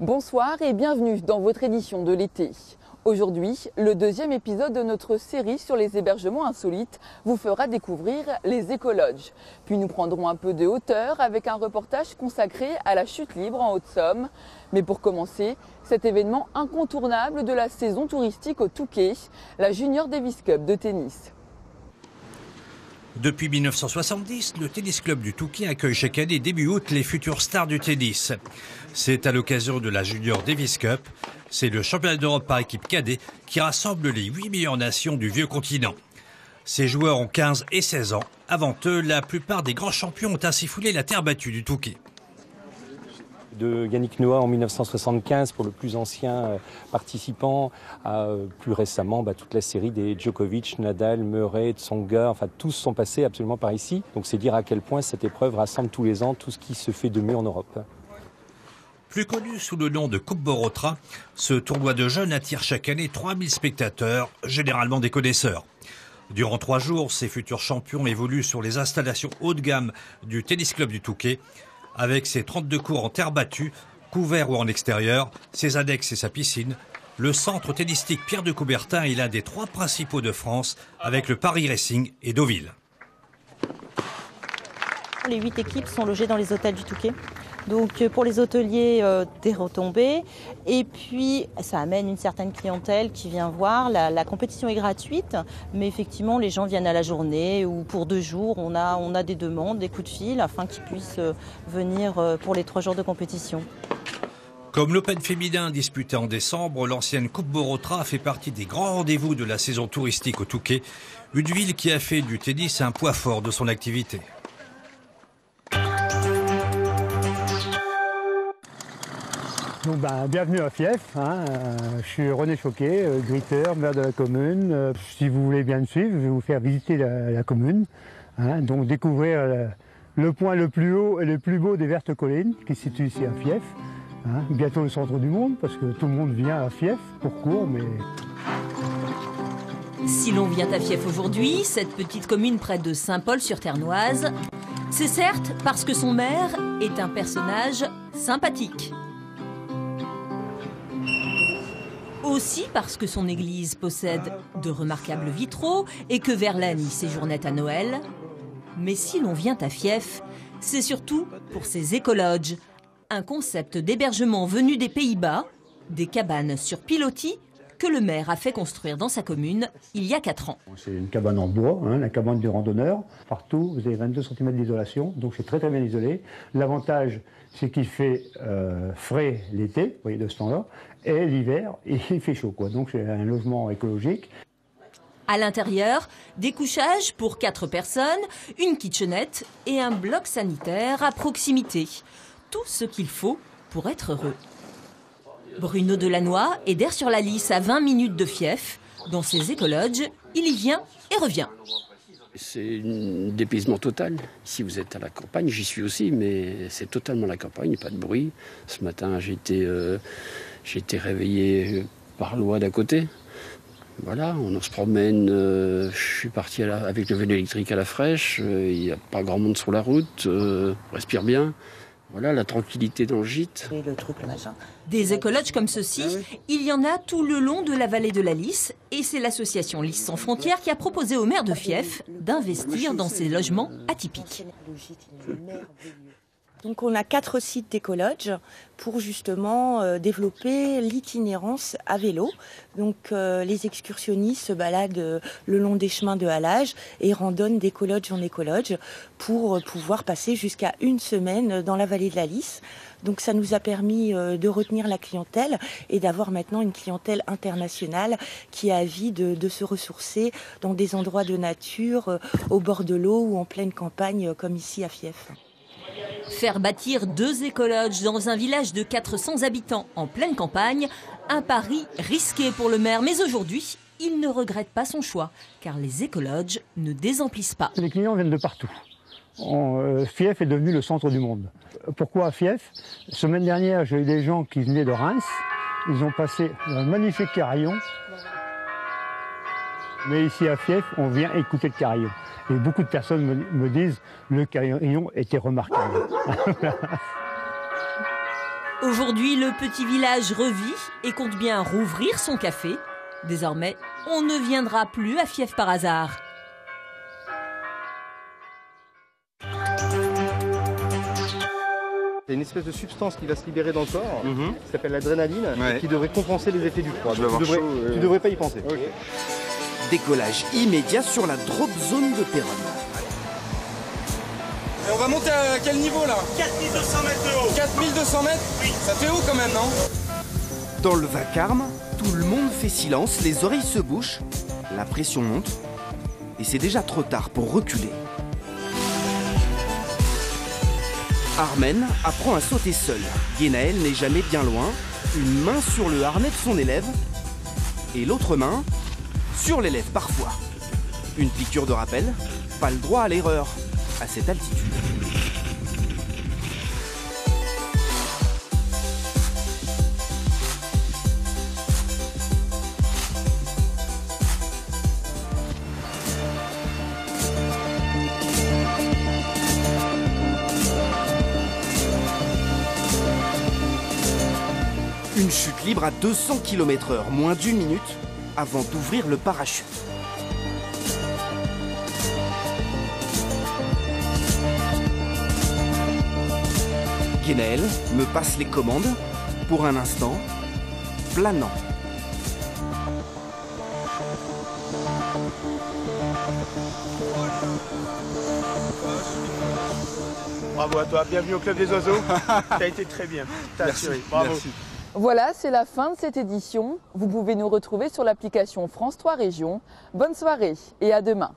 Bonsoir et bienvenue dans votre édition de l'été. Aujourd'hui, le deuxième épisode de notre série sur les hébergements insolites vous fera découvrir les écolodges. Puis nous prendrons un peu de hauteur avec un reportage consacré à la chute libre en Haute-Somme. Mais pour commencer, cet événement incontournable de la saison touristique au Touquet, la Junior Davis Cup de tennis. Depuis 1970, le Tennis Club du Touquet accueille chaque année début août les futures stars du tennis. C'est à l'occasion de la Junior Davis Cup. C'est le championnat d'Europe par équipe cadet qui rassemble les 8 meilleures nations du vieux continent. Ces joueurs ont 15 et 16 ans. Avant eux, la plupart des grands champions ont ainsi foulé la terre battue du Touquet. De Yannick Noah en 1975 pour le plus ancien participant, à plus récemment toute la série des Djokovic, Nadal, Murray, Tsonga, enfin tous sont passés absolument par ici. Donc c'est dire à quel point cette épreuve rassemble tous les ans tout ce qui se fait de mieux en Europe. Plus connu sous le nom de Coupe Borotra, ce tournoi de jeunes attire chaque année 3000 spectateurs, généralement des connaisseurs. Durant 3 jours, ces futurs champions évoluent sur les installations haut de gamme du Tennis Club du Touquet, avec ses 32 cours en terre battue, couverts ou en extérieur, ses annexes et sa piscine. Le centre tennistique Pierre de Coubertin est l'un des 3 principaux de France, avec le Paris Racing et Deauville. Les 8 équipes sont logées dans les hôtels du Touquet. Donc pour les hôteliers, des retombées. Et puis ça amène une certaine clientèle qui vient voir. La compétition est gratuite, mais effectivement les gens viennent à la journée ou pour 2 jours. On a des demandes, des coups de fil afin qu'ils puissent venir pour les 3 jours de compétition. Comme l'Open féminin disputé en décembre, l'ancienne Coupe Borotra fait partie des grands rendez-vous de la saison touristique au Touquet, une ville qui a fait du tennis un poids fort de son activité. Donc, bienvenue à Fief, je suis René Choquet, gritteur, maire de la commune. Si vous voulez bien me suivre, je vais vous faire visiter la commune. Donc découvrir le point le plus haut et le plus beau des Vertes Collines qui se situe ici à Fief. Bientôt le centre du monde parce que tout le monde vient à Fief pour court. Mais... Si l'on vient à Fief aujourd'hui, cette petite commune près de Saint-Paul-sur-Ternoise, c'est certes parce que son maire est un personnage sympathique. Aussi parce que son église possède de remarquables vitraux et que Verlaine y séjournait à Noël. Mais si l'on vient à Fief, c'est surtout pour ses écolodges, un concept d'hébergement venu des Pays-Bas, des cabanes sur pilotis que le maire a fait construire dans sa commune il y a 4 ans. C'est une cabane en bois, la cabane du randonneur. Partout, vous avez 22 cm d'isolation, donc c'est très bien isolé. L'avantage, c'est qu'il fait frais l'été, vous voyez de ce temps-là, et l'hiver, il fait chaud, Donc c'est un logement écologique. À l'intérieur, des couchages pour 4 personnes, une kitchenette et un bloc sanitaire à proximité. Tout ce qu'il faut pour être heureux. Bruno Delannoy est d'Aire-sur-la-Lys à 20 minutes de Fief. Dans ses écolodges, il y vient et revient. C'est un dépaysement total. Si vous êtes à la campagne, j'y suis aussi, mais c'est totalement la campagne, pas de bruit. Ce matin, j'ai été réveillé par l'oie d'à côté. Voilà, on se promène. Je suis parti avec le vélo électrique à la fraîche. Il n'y a pas grand monde sur la route. On respire bien. Voilà, la tranquillité dans le gîte. Et le truc, le machin. Des écolodges comme ceci, il y en a tout le long de la vallée de la Lys. Et c'est l'association Lys sans frontières qui a proposé au maire de Fief d'investir dans ces logements atypiques. Donc on a 4 sites d'écolodges pour justement développer l'itinérance à vélo. Donc les excursionnistes se baladent le long des chemins de halage et randonnent d'écolodge en écolodge pour pouvoir passer jusqu'à 1 semaine dans la vallée de la Lys. Donc ça nous a permis de retenir la clientèle et d'avoir maintenant une clientèle internationale qui a envie de se ressourcer dans des endroits de nature, au bord de l'eau ou en pleine campagne comme ici à Fief. Faire bâtir 2 écolodges dans un village de 400 habitants en pleine campagne, un pari risqué pour le maire. Mais aujourd'hui, il ne regrette pas son choix, car les écolodges ne désemplissent pas. Les clients viennent de partout. Fief est devenu le centre du monde. Pourquoi Fief? Semaine dernière, j'ai eu des gens qui venaient de Reims. Ils ont passé un magnifique carillon. Mais ici à Fief, on vient écouter le carillon. Et beaucoup de personnes me disent le carillon était remarquable. Aujourd'hui, le petit village revit et compte bien rouvrir son café. Désormais, on ne viendra plus à Fief par hasard. C'est une espèce de substance qui va se libérer dans le corps, qui s'appelle l'adrénaline, et qui devrait compenser les effets du froid. Tu devrais pas y penser. Okay. Décollage immédiat sur la drop zone de Péronne. Et on va monter à quel niveau là? 4200 mètres de haut. 4200 mètres? Oui. Ça fait haut quand même, non? Dans le vacarme, tout le monde fait silence, les oreilles se bouchent, la pression monte, et c'est déjà trop tard pour reculer. Armen apprend à sauter seul. Guénaël n'est jamais bien loin, une main sur le harnais de son élève, et l'autre main sur l'élève parfois. Une piqûre de rappel, pas le droit à l'erreur à cette altitude. Une chute libre à 200 km/h, moins d'1 minute, avant d'ouvrir le parachute. Guénaël me passe les commandes, pour un instant, planant. Bravo à toi, bienvenue au Club des Oiseaux. T'as été très bien, t'as assuré, bravo. Merci. Voilà, c'est la fin de cette édition. Vous pouvez nous retrouver sur l'application France 3 Régions. Bonne soirée et à demain.